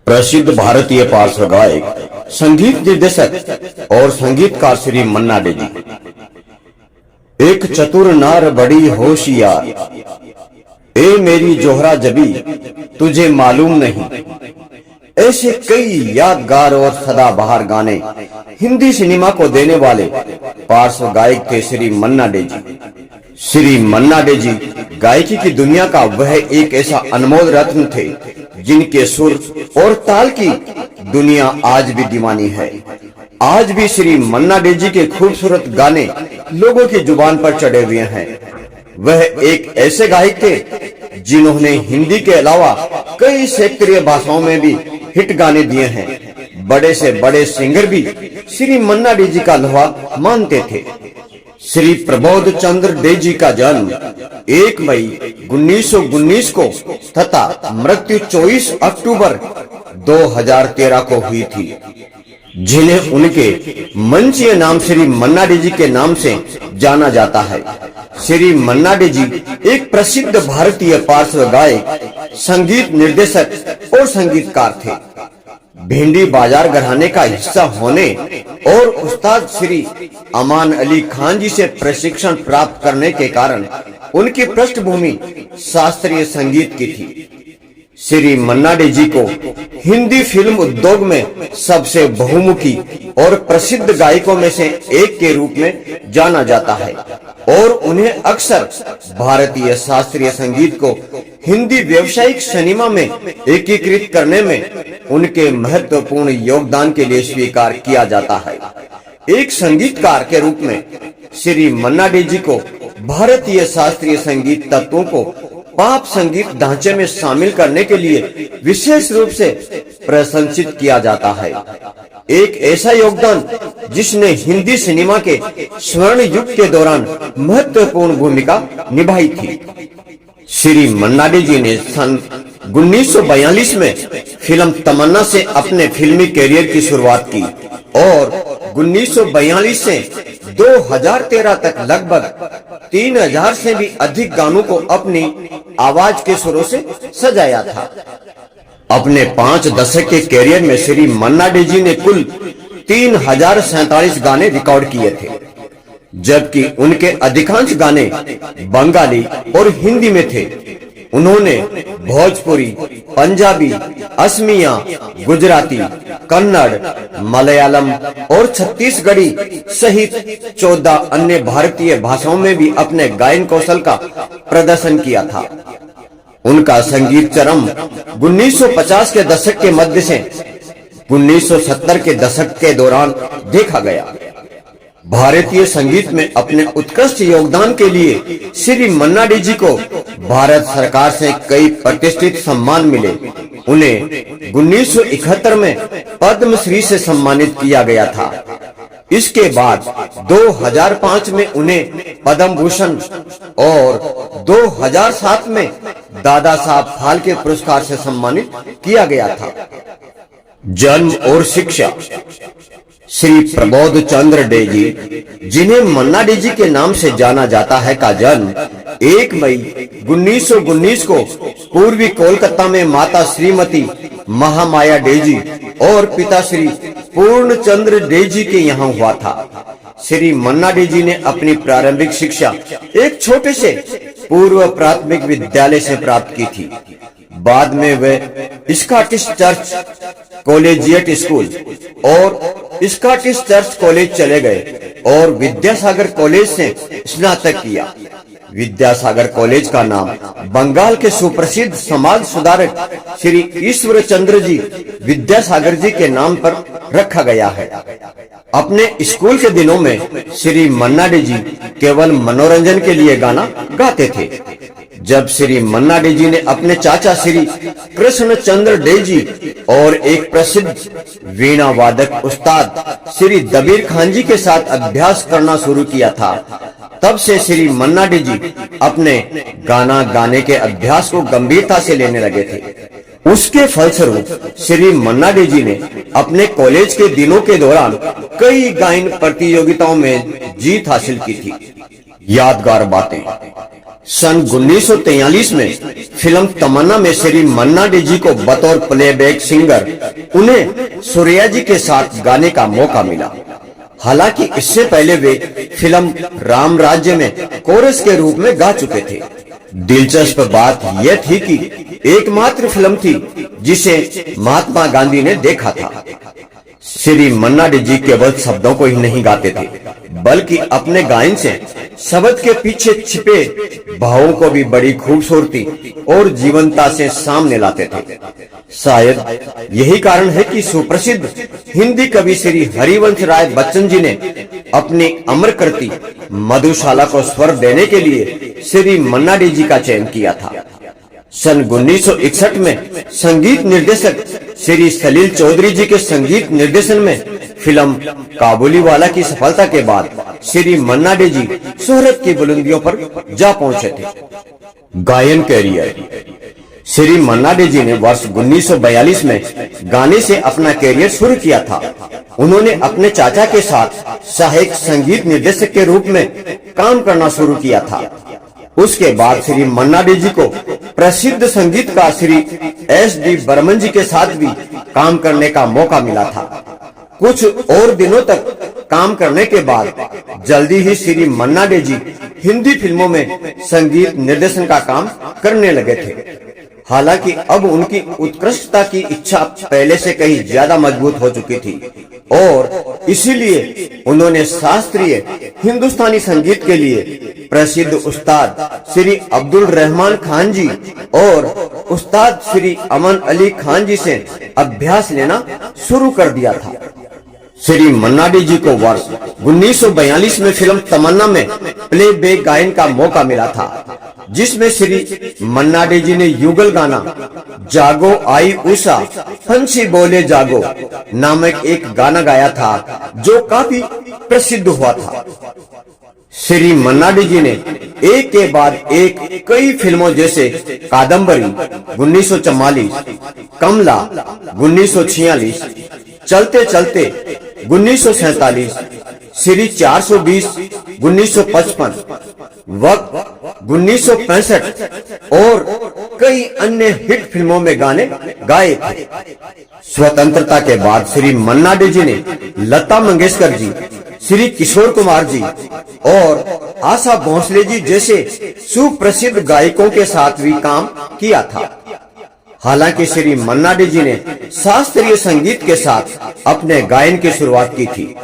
प्रसिद्ध भारतीय पार्श्व गायक, संगीत निर्देशक और संगीतकार श्री मन्ना डे जी। एक चतुर नार बड़ी होशियार, ए मेरी जोहरा जबी तुझे मालूम नहीं। ऐसे कई यादगार और सदाबहार गाने हिंदी सिनेमा को देने वाले पार्श्व गायक थे श्री मन्ना डे जी। श्री मन्ना डे जी गायकी की दुनिया का वह एक ऐसा अनमोल रत्न थे जिनके सुर और ताल की दुनिया आज भी दीवानी है। आज भी श्री मन्ना डे जी के खूबसूरत गाने लोगों की जुबान पर चढ़े हुए हैं। वह एक ऐसे गायक थे जिन्होंने हिंदी के अलावा कई क्षेत्रीय भाषाओं में भी हिट गाने दिए हैं। बड़े से बड़े सिंगर भी श्री मन्ना डे जी का लोहा मानते थे। श्री प्रबोध चंद्र डे जी का जन्म 1 मई 1919 को तथा मृत्यु 24 अक्टूबर 2013 को हुई थी, जिन्हें उनके मंचीय नाम श्री मन्ना डे जी के नाम से जाना जाता है। श्री मन्ना डे जी एक प्रसिद्ध भारतीय पार्श्व गायक, संगीत निर्देशक और संगीतकार थे। भिंडी बाजार घराने का हिस्सा होने और उस्ताद श्री अमान अली खान जी से प्रशिक्षण प्राप्त करने के कारण उनकी पृष्ठभूमि शास्त्रीय संगीत की थी। श्री मन्ना डे जी को हिंदी फिल्म उद्योग में सबसे बहुमुखी और प्रसिद्ध गायकों में से एक के रूप में जाना जाता है और उन्हें अक्सर भारतीय शास्त्रीय संगीत को हिंदी व्यावसायिक सिनेमा में एकीकृत करने में उनके महत्वपूर्ण योगदान के लिए स्वीकार किया जाता है। एक संगीतकार के रूप में श्री मन्ना डे जी को भारतीय शास्त्रीय संगीत तत्वों को पॉप संगीत ढांचे में शामिल करने के लिए विशेष रूप से प्रशंसित किया जाता है। एक ऐसा योगदान जिसने हिंदी सिनेमा के स्वर्ण युग के दौरान महत्वपूर्ण भूमिका निभाई थी। श्री मन्ना डे जी ने सन 1942 में फिल्म तमन्ना से अपने फिल्मी करियर की शुरुआत की और 1942 से 2013 तक लगभग 3000 से भी अधिक गानों को अपनी आवाज के सुरों से सजाया था। अपने 5 दशक के करियर में श्री मन्ना डे जी ने कुल 3047 गाने रिकॉर्ड किए थे, जबकि उनके अधिकांश गाने बंगाली और हिंदी में थे। उन्होंने भोजपुरी, पंजाबी, असमिया, गुजराती, कन्नड़, मलयालम और छत्तीसगढ़ी सहित 14 अन्य भारतीय भाषाओं में भी अपने गायन कौशल का प्रदर्शन किया था। उनका संगीत चरम 1950 के दशक के मध्य से 1970 के दशक के दौरान देखा गया। भारतीय संगीत में अपने उत्कृष्ट योगदान के लिए श्री मन्ना डे जी को भारत सरकार से कई प्रतिष्ठित सम्मान मिले। उन्हें 1971 में पद्मश्री से सम्मानित किया गया था। इसके बाद 2005 में उन्हें पद्म भूषण और 2007 में दादा साहब फाल्के पुरस्कार से सम्मानित किया गया था। जन्म और शिक्षा। श्री प्रबोध चंद्र डे जी, जिन्हें मन्ना डे जी के नाम से जाना जाता है, का जन्म 1 मई 1919 को पूर्वी कोलकाता में माता श्रीमती महामाया डे जी और पिता श्री पूर्णचंद्र डे जी के यहाँ हुआ था। श्री मन्ना डे जी ने अपनी प्रारंभिक शिक्षा एक छोटे से पूर्व प्राथमिक विद्यालय से प्राप्त की थी। बाद में वे स्कॉटिश चर्च कॉलेजिएट स्कूल और स्कॉटिश चर्च कॉलेज चले गए और विद्यासागर कॉलेज से स्नातक किया। विद्यासागर कॉलेज का नाम बंगाल के सुप्रसिद्ध समाज सुधारक श्री ईश्वर चंद्र जी विद्यासागर जी के नाम पर रखा गया है। अपने स्कूल के दिनों में श्री मन्ना डे जी केवल मनोरंजन के लिए गाना गाते थे। जब श्री मन्ना डे जी ने अपने चाचा श्री कृष्णचंद्र डे जी और एक प्रसिद्ध वीणा वादक उस्ताद श्री दबीर खान जी के साथ अभ्यास करना शुरू किया था, तब से श्री मन्ना डे जी अपने गाना गाने के अभ्यास को गंभीरता से लेने लगे थे। उसके फलस्वरूप श्री मन्ना डे जी ने अपने कॉलेज के दिनों के दौरान कई गायन प्रतियोगिताओं में जीत हासिल की थी। यादगार बातें। सन 1943 में फिल्म तमन्ना में श्री मन्ना डे जी को बतौर प्लेबैक सिंगर उन्हें सूर्या जी के साथ गाने का मौका मिला। हालांकि इससे पहले वे फिल्म राम राज्य में कोरस के रूप में गा चुके थे। दिलचस्प बात यह थी कि एकमात्र फिल्म थी जिसे महात्मा गांधी ने देखा था। श्री मन्ना डे जी केवल शब्दों को ही नहीं गाते थे, बल्कि अपने गायन से शब्द के पीछे छिपे भावों को भी बड़ी खूबसूरती और जीवंतता से सामने लाते थे। शायद यही कारण है कि सुप्रसिद्ध हिंदी कवि श्री हरिवंश राय बच्चन जी ने अपनी अमर कृति मधुशाला को स्वर देने के लिए श्री मन्ना डे जी का चयन किया था। सन 1961 में संगीत निर्देशक श्री सलील चौधरी जी के संगीत निर्देशन में फिल्म काबुलीवाला की सफलता के बाद श्री मन्ना डे जी शोहरत की बुलंदियों पर जा पहुंचे थे। गायन कैरियर। श्री मन्ना डे जी ने वर्ष 1942 में गाने से अपना कैरियर शुरू किया था। उन्होंने अपने चाचा के साथ सहायक संगीत निर्देशक के रूप में काम करना शुरू किया था। उसके बाद श्री मन्ना डे जी को प्रसिद्ध संगीतकार श्री S.D. बर्मन जी के साथ भी काम करने का मौका मिला था। कुछ और दिनों तक काम करने के बाद जल्दी ही श्री मन्ना डे जी हिंदी फिल्मों में संगीत निर्देशन का काम करने लगे थे। हालांकि अब उनकी उत्कृष्टता की इच्छा पहले से कहीं ज्यादा मजबूत हो चुकी थी और इसीलिए उन्होंने शास्त्रीय हिंदुस्तानी संगीत के लिए प्रसिद्ध उस्ताद श्री अब्दुल रहमान खान जी और उस्ताद श्री अमन अली खान जी से अभ्यास लेना शुरू कर दिया था। श्री मन्ना डे जी को वर्ष 1942 में फिल्म तमन्ना में प्लेबैक गायन का मौका मिला था, जिसमें श्री मन्ना डे जी ने युगल गाना जागो आई उषा हंसी बोले जागो नामक एक गाना गाया था, जो काफी प्रसिद्ध हुआ था। श्री मन्ना डे जी ने एक के बाद एक कई फिल्मों जैसे कादम्बरी 1944, कमला 1946, चलते चलते 1947, श्री 420 1955, वक्त 1965 और कई अन्य हिट फिल्मों में गाने गाए थे। स्वतंत्रता के बाद श्री मन्ना डे जी ने लता मंगेशकर जी, श्री किशोर कुमार जी और आशा भोसले जी जैसे सुप्रसिद्ध गायकों के साथ भी काम किया था। हालांकि श्री मन्ना डे जी ने शास्त्रीय संगीत के साथ अपने गायन की शुरुआत की थी।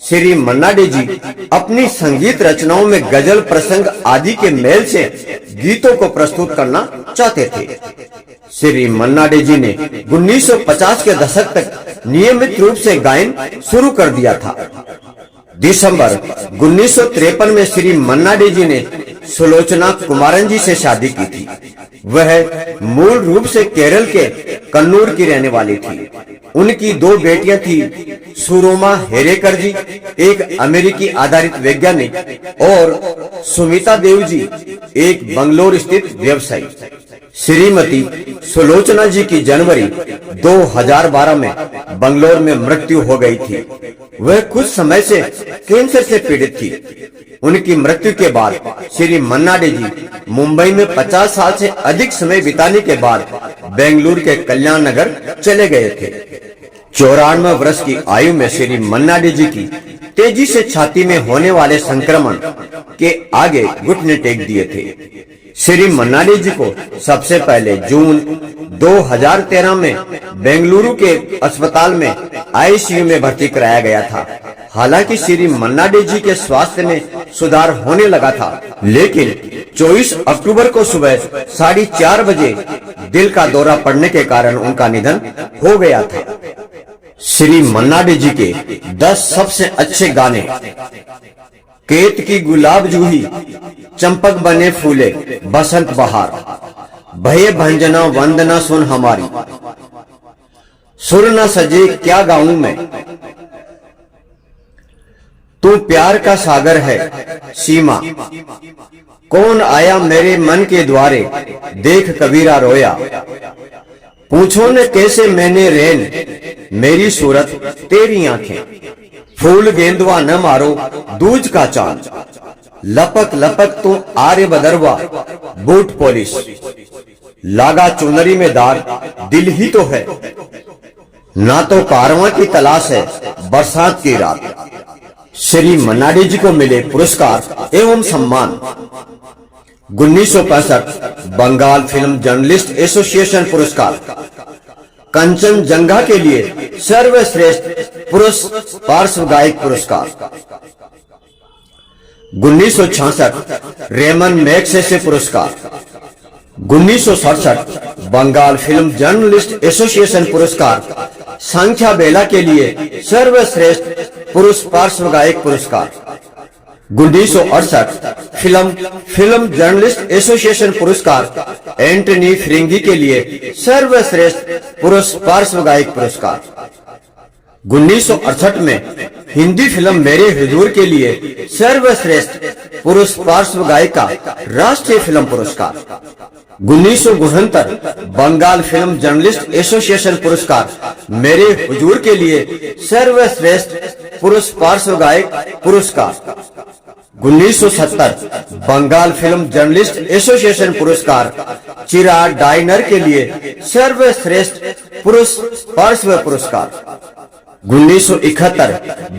श्री मन्ना डे जी अपनी संगीत रचनाओं में गजल, प्रसंग आदि के मेल से गीतों को प्रस्तुत करना चाहते थे। श्री मन्ना डे जी ने 1950 के दशक तक नियमित रूप से गायन शुरू कर दिया था। दिसंबर 1953 में श्री मन्ना डे जी ने सुलोचना कुमारन जी से शादी की थी। वह मूल रूप से केरल के कन्नूर की रहने वाली थी। उनकी दो बेटियां थी, सुरोमा हेरेकर जी एक अमेरिकी आधारित वैज्ञानिक और सुमिता देव जी एक बंगलोर स्थित व्यवसायी। श्रीमती सुलोचना जी की जनवरी 2012 में बंगलोर में मृत्यु हो गई थी। वह कुछ समय से कैंसर से पीड़ित थी। उनकी मृत्यु के बाद श्री मन्ना डे जी मुंबई में 50 साल से अधिक समय बिताने के बाद बेंगलुरु के कल्याण नगर चले गए थे। 94 वर्ष की आयु में श्री मन्ना डे जी की तेजी से छाती में होने वाले संक्रमण के आगे घुटने टेक दिए थे। श्री मन्ना डे जी को सबसे पहले जून 2013 में बेंगलुरु के अस्पताल में आईसीयू में भर्ती कराया गया था। हालांकि श्री मन्ना डे जी के स्वास्थ्य में सुधार होने लगा था, लेकिन 24 अक्टूबर को सुबह 4:30 बजे दिल का दौरा पड़ने के कारण उनका निधन हो गया था। श्री मन्ना डे जी के 10 सबसे अच्छे गाने: केत की गुलाब जूही, चंपक बने फूले, बसंत बहार, भये भंजना वंदना सुन हमारी, सुर न सजे क्या गाऊं मैं, तू प्यार का सागर है, सीमा, कौन आया मेरे मन के द्वारे, देख कबीरा रोया, पूछो न कैसे मैंने रैन, मेरी सूरत तेरी आंखें, फूल गेंदवा न मारो दूज का चांद, लपक लपक तू आर्य बदरवा, बूट पॉलिश, लागा चुनरी में दाग, दिल ही तो है, ना तो कारवां की तलाश है बरसात की रात। श्री मन्ना डे जी को मिले पुरस्कार एवं सम्मान। 1965 बंगाल फिल्म जर्नलिस्ट एसोसिएशन पुरस्कार। कंचनजंगा के लिए सर्वश्रेष्ठ पुरुष पार्श्व गायक पुरस्कार। 1966 रेमन मैग्सेसे पुरस्कार। 1967 बंगाल फिल्म जर्नलिस्ट एसोसिएशन पुरस्कार संख्या बेला के लिए सर्वश्रेष्ठ पुरुष पार्श्व गायक पुरस्कार। 1968 फिल्म जर्नलिस्ट एसोसिएशन पुरस्कार एंटनी फ्रिंगी के लिए सर्वश्रेष्ठ पुरुष पार्श्व गायक पुरस्कार। 1968 में हिंदी फिल्म मेरे हुजूर के लिए सर्वश्रेष्ठ पुरुष पार्श्व गायक का राष्ट्रीय फिल्म पुरस्कार। 1969 बंगाल फिल्म जर्नलिस्ट एसोसिएशन पुरस्कार मेरे हुजूर के लिए सर्वश्रेष्ठ पुरुष पार्श्व गायक पुरस्कार। 1970 बंगाल फिल्म जर्नलिस्ट एसोसिएशन पुरस्कार चिरा डाइनर के लिए सर्वश्रेष्ठ पुरुष पार्श्व पुरस्कार। 1971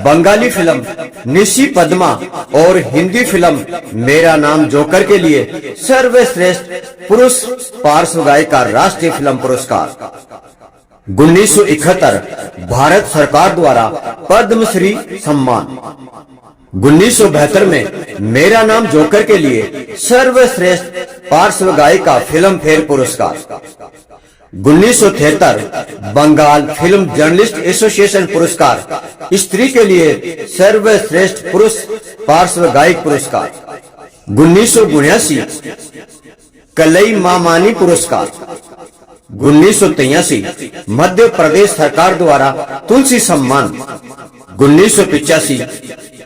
बंगाली फिल्म निशी पद्मा और हिंदी फिल्म मेरा नाम जोकर के लिए सर्वश्रेष्ठ पुरुष पार्श्व गायक का राष्ट्रीय फिल्म पुरस्कार। 1971 भारत सरकार द्वारा पद्मश्री सम्मान। 1972 में मेरा नाम जोकर के लिए सर्वश्रेष्ठ पार्श्व गायक का फिल्म फेयर पुरस्कार। 1973 बंगाल फिल्म जर्नलिस्ट एसोसिएशन पुरस्कार स्त्री के लिए सर्वश्रेष्ठ पुरुष पार्श्व गायक पुरस्कार। 1979 कलई मामानी पुरस्कार। 1983 मध्य प्रदेश सरकार द्वारा तुलसी सम्मान। 1985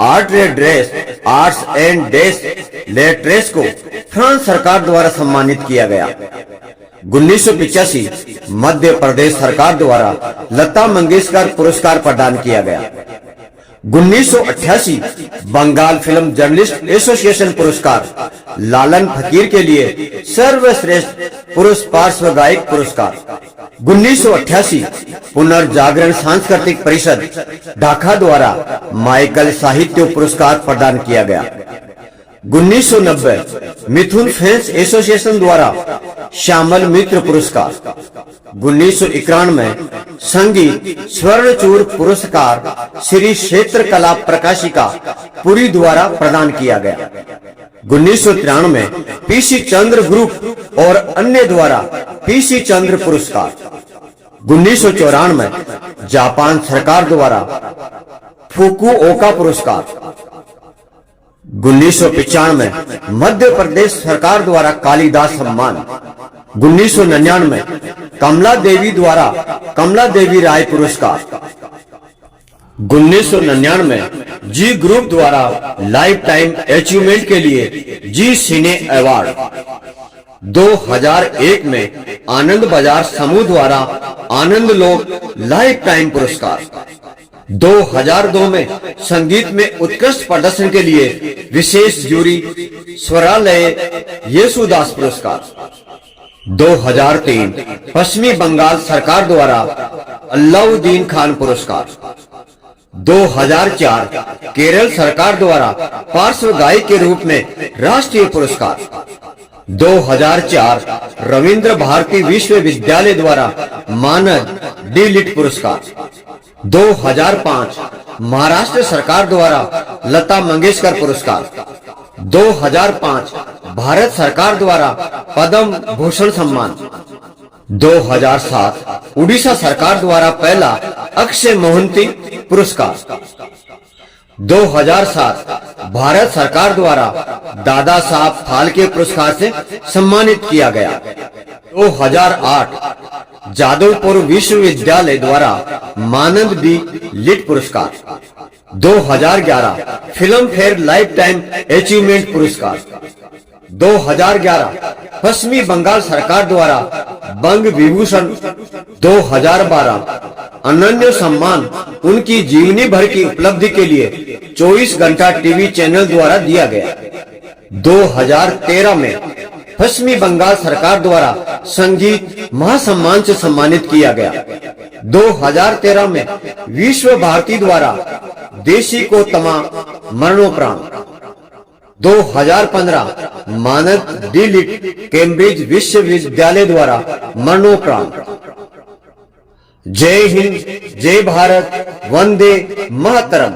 आर्ट्स एंड डेस लेट्रेस को फ्रांस सरकार द्वारा सम्मानित किया गया। 1985 मध्य प्रदेश सरकार द्वारा लता मंगेशकर पुरस्कार प्रदान किया गया। 1988 बंगाल फिल्म जर्नलिस्ट एसोसिएशन पुरस्कार लालन फकीर के लिए सर्वश्रेष्ठ पुरुष पार्श्व गायक पुरस्कार। 1988 पुनर्जागरण सांस्कृतिक परिषद ढाका द्वारा माइकल साहित्य पुरस्कार प्रदान किया गया। 1990 मिथुन फैंस एसोसिएशन द्वारा श्यामल मित्र पुरस्कार। 1991 में संगीत स्वर्णचूर पुरस्कार श्री क्षेत्र कला प्रकाशिका पुरी द्वारा प्रदान किया गया। 1993 में पीसी चंद्र ग्रुप और अन्य द्वारा पीसी चंद्र पुरस्कार। 1994 में जापान सरकार द्वारा फुकुओका पुरस्कार। 1995 में मध्य प्रदेश सरकार द्वारा कालिदास सम्मान। 1999 में कमला देवी द्वारा कमला देवी राय पुरस्कार। 1999 में जी ग्रुप द्वारा लाइफ टाइम अचीवमेंट के लिए जी सिने अवार्ड। 2001 में आनंद बाजार समूह द्वारा आनंद लोक लाइफ टाइम पुरस्कार। 2002 में संगीत में उत्कृष्ट प्रदर्शन के लिए विशेष जूरी स्वरालय येसुदास पुरस्कार। 2003 पश्चिमी बंगाल सरकार द्वारा अलाउद्दीन खान पुरस्कार। 2004 केरल सरकार द्वारा पार्श्व गायक के रूप में राष्ट्रीय पुरस्कार। 2004 रविंद्र भारती विश्वविद्यालय द्वारा मानद डी.लिट पुरस्कार। 2005 महाराष्ट्र सरकार द्वारा लता मंगेशकर पुरस्कार। 2005 भारत सरकार द्वारा पद्म भूषण सम्मान। 2007 उड़ीसा सरकार द्वारा पहला अक्षय मोहंती पुरस्कार। 2007 भारत सरकार द्वारा दादा साहब फाल्के पुरस्कार से सम्मानित किया गया। 2008 जादवपुर विश्वविद्यालय द्वारा मानद डी.लिट पुरस्कार। 2011 film fair life time achievement पुरस्कार। 2011 पश्चिमी बंगाल सरकार द्वारा बंग विभूषण। 2012 अनन्य सम्मान उनकी जीवनी भर की उपलब्धि के लिए 24 घंटा टीवी चैनल द्वारा दिया गया। 2013 में पश्चिमी बंगाल सरकार द्वारा संगीत महासम्मान से सम्मानित किया गया। 2013 में विश्व भारती द्वारा देशी को तमा मरणोपरांत। 2015 मानद डी.लिट कैम्ब्रिज विश्वविद्यालय द्वारा मरणोपरांत। जय हिंद, जय भारत, वंदे मातरम।